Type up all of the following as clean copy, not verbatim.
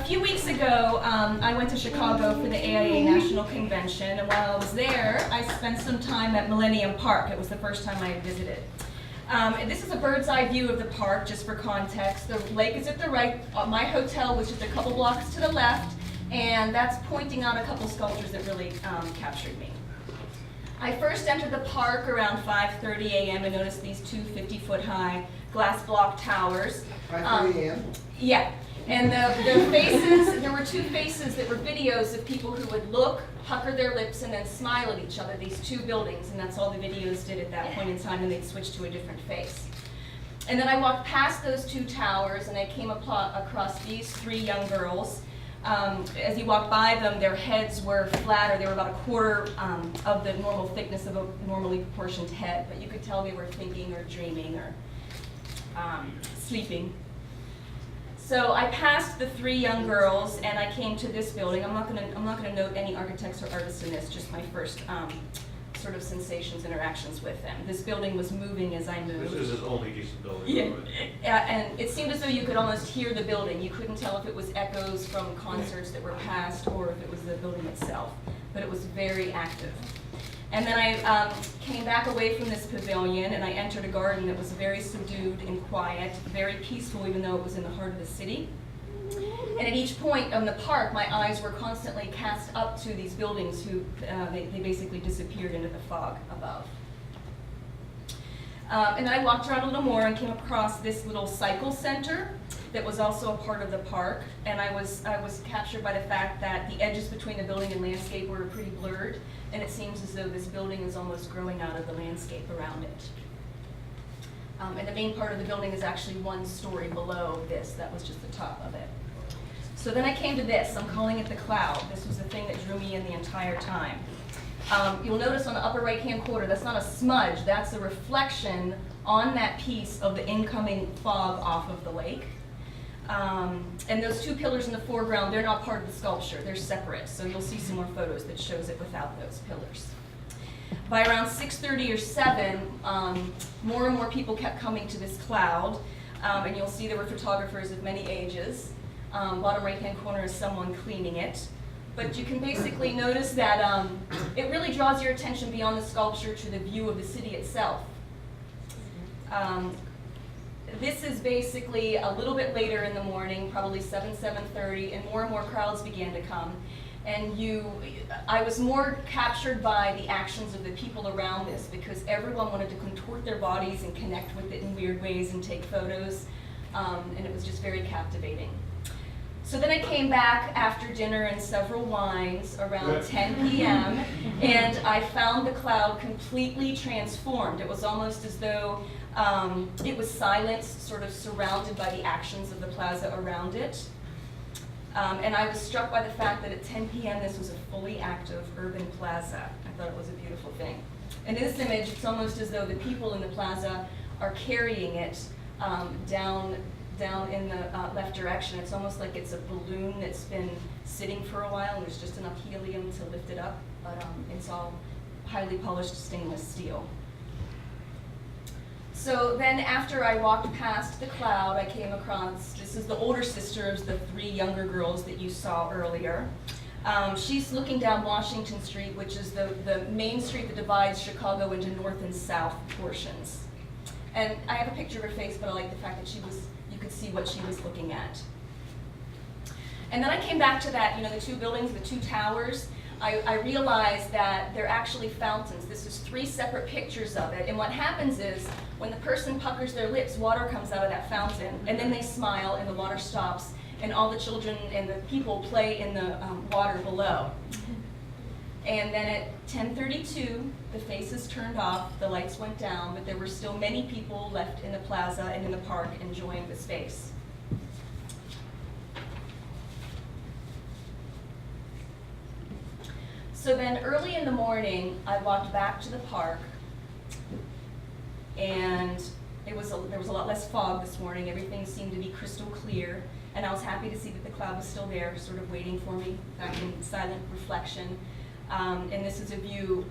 few weeks ago, I went to Chicago for the AIA National Convention, and while I was there, I spent some time at Millennium Park. It was the first time I had visited. And this is a bird's eye view of the park, just for context. The lake is at the right, my hotel was just a couple blocks to the left, and that's pointing out a couple sculptures that really captured me. I first entered the park around 5:30 a.m. and noticed these two 50-foot high glass block towers. 5:30 a.m.? Yeah. And the faces, there were two faces that were videos of people who would look, pucker their lips, and then smile at each other, these two buildings, and that's all the videos did at that point in time, and they'd switch to a different face. And then I walked past those two towers, and I came across these three young girls. As you walked by them, their heads were flatter. They were about a quarter of the normal thickness of a normally proportioned head, but you could tell they were thinking or dreaming or sleeping. So I passed the three young girls, and I came to this building. I'm not gonna note any architects or artists in this. Just my first sort of sensations, interactions with them. This building was moving as I moved. This is his only decent building. Yeah, and it seemed as though you could almost hear the building. You couldn't tell if it was echoes from concerts that were past or if it was the building itself. But it was very active. And then I came back away from this pavilion, and I entered a garden that was very subdued and quiet, very peaceful, even though it was in the heart of the city. And at each point in the park, my eyes were constantly cast up to these buildings who they basically disappeared into the fog above. And then I walked around a little more and came across this little cycle center that was also a part of the park. And I was captured by the fact that the edges between the building and landscape were pretty blurred. And it seems as though this building is almost growing out of the landscape around it. And the main part of the building is actually one story below this. That was just the top of it. So then I came to this. I'm calling it the cloud. This was the thing that drew me in the entire time. You'll notice on the upper right-hand corner, that's not a smudge. That's a reflection on that piece of the incoming fog off of the lake. And those two pillars in the foreground, they're not part of the sculpture. They're separate. So you'll see some more photos that shows it without those pillars. By around 6:30 or 7, more and more people kept coming to this cloud. And you'll see there were photographers of many ages. Bottom right-hand corner is someone cleaning it. But you can basically notice that it really draws your attention beyond the sculpture to the view of the city itself. This is basically a little bit later in the morning, probably 7:30, and more crowds began to come. And I was more captured by the actions of the people around this because everyone wanted to contort their bodies and connect with it in weird ways and take photos, and it was just very captivating. So then I came back after dinner and several wines around 10 p.m. and I found the cloud completely transformed. It was almost as though it was silenced, sort of surrounded by the actions of the plaza around it. And I was struck by the fact that at 10 p.m. this was a fully active urban plaza. I thought it was a beautiful thing. And in this image, it's almost as though the people in the plaza are carrying it down in the left direction. It's almost like it's a balloon that's been sitting for a while and there's just enough helium to lift it up, but it's all highly polished stainless steel. So then after I walked past the cloud, I came across, this is the older sister of the three younger girls that you saw earlier. She's looking down Washington Street, which is the main street that divides Chicago into north and south portions. And I have a picture of her face, but I like the fact that you could see what she was looking at. And then I came back to that, the two buildings, the two towers. I realized that they're actually fountains. This is three separate pictures of it. And what happens is, when the person puckers their lips, water comes out of that fountain. And then they smile, and the water stops. And all the children and the people play in the water below. And then at 10:32, the faces turned off, the lights went down, but there were still many people left in the plaza and in the park enjoying the space. So then early in the morning, I walked back to the park, and there was a lot less fog this morning. Everything seemed to be crystal clear, and I was happy to see that the cloud was still there, sort of waiting for me, back in silent reflection. And this is a view,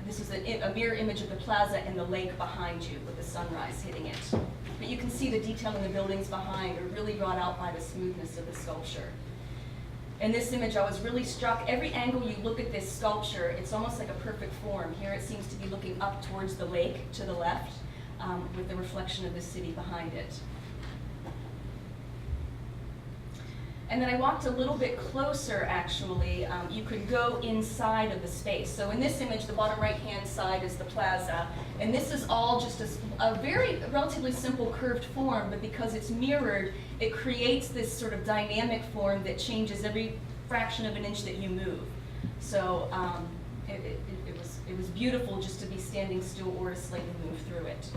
this is a mirror image of the plaza and the lake behind you with the sunrise hitting it. But you can see the detail in the buildings behind are really brought out by the smoothness of the sculpture. In this image, I was really struck. Every angle you look at this sculpture, it's almost like a perfect form. Here it seems to be looking up towards the lake to the left, with the reflection of the city behind it. And then I walked a little bit closer, actually. You could go inside of the space. So in this image, the bottom right-hand side is the plaza. And this is all just a very relatively simple curved form, but because it's mirrored, it creates this sort of dynamic form that changes every fraction of an inch that you move. So it was beautiful just to be standing still or to slightly move through it.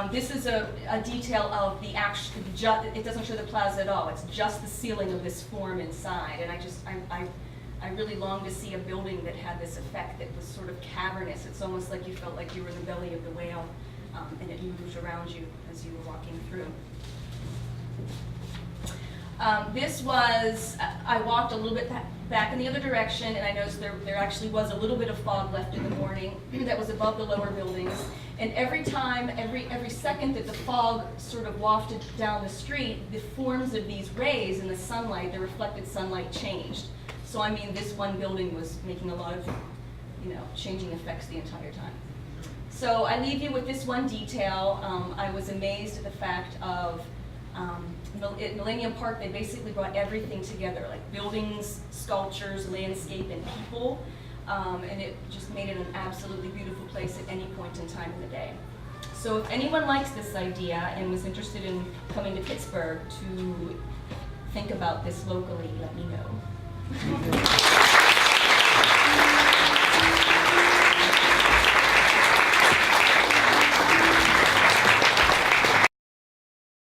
This is a detail of the actual, it doesn't show the plaza at all. It's just the ceiling of this form inside. And I really longed to see a building that had this effect that was sort of cavernous. It's almost like you felt like you were in the belly of the whale, and it moved around you as you were walking through. This was, I walked a little bit back in the other direction, and I noticed there actually was a little bit of fog left in the morning that was above the lower buildings. And every time, every second that the fog sort of wafted down the street, the forms of these rays in the sunlight, the reflected sunlight, changed. So I mean, this one building was making a lot of, changing effects the entire time. So I leave you with this one detail. I was amazed at the fact of, at Millennium Park, they basically brought everything together, like buildings, sculptures, landscape, and people. And it just made it an absolutely beautiful place at any point in time in the day. So if anyone likes this idea and was interested in coming to Pittsburgh to think about this locally, let me know.